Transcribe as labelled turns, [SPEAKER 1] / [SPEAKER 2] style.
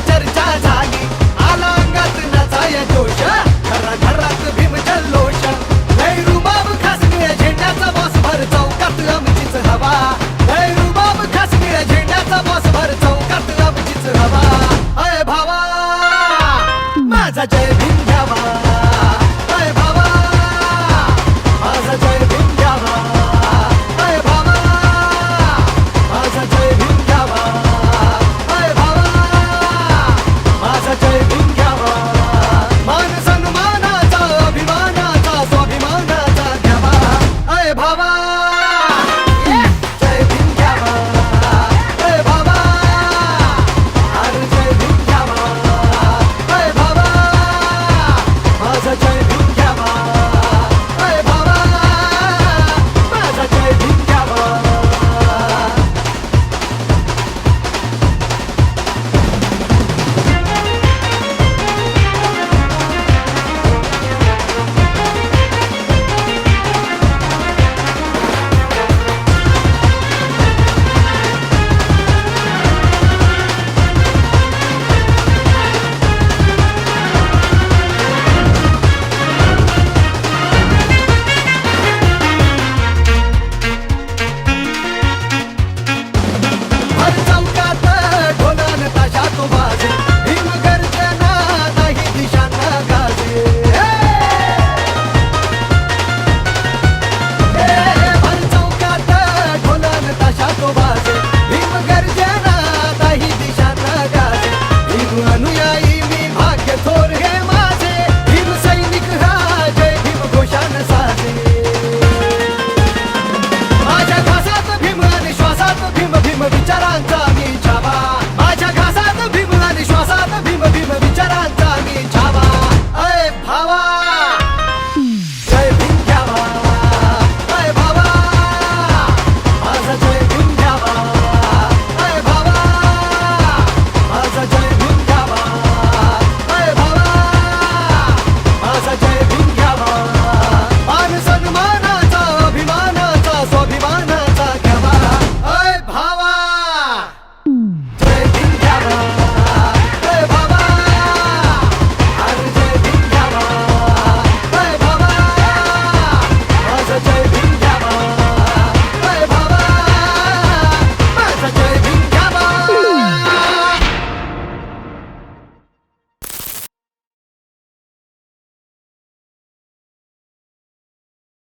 [SPEAKER 1] चर्चा झाली, आला अंगात नाचाया जोश, घराघरात भीम जल्लोष. लय रुबाब खास निळ्या झेंड्याचा बॉस भर चौकात आमचीच हवा. लय रुबाब खास निळ्या झेंड्याचा बॉस भर चौकात आमचीच हवा. अय भावा माझा जय भीम घ्यावा. अय भावा माझा जय भीम घ्यावा. अय भावा माझा जय भीम घ्यावा. अय भावा माझा जय भीम घ्यावा. मान सन्मानाचा अभिमानाचा स्वाभिमानाचा घ्यावा. अय भावा जय भीम घ्यावा. अय भावा अरे जय भीम घ्यावा. अय भावा माझा जय भीम घ्यावा. अय भावा माझा जय भीम घ्यावा. भर चौकात ढोलान ताशात वाजे, भीम गर्जना नाही दिशांना गाजे. भर चौकात ढोलान ताशात वाजे, भीम गर्जना नाही दिशांना गाजे. भीम अनुयायी मी भाग्य थोर हे माझे, भीम सैनिक हा जय भीम घोषान साजे. माझ्या घासात भीम आणि श्वासात भीम, भीम विचारांचा मी छावा. माझ्या घासात भीम आणि श्वासात भीम,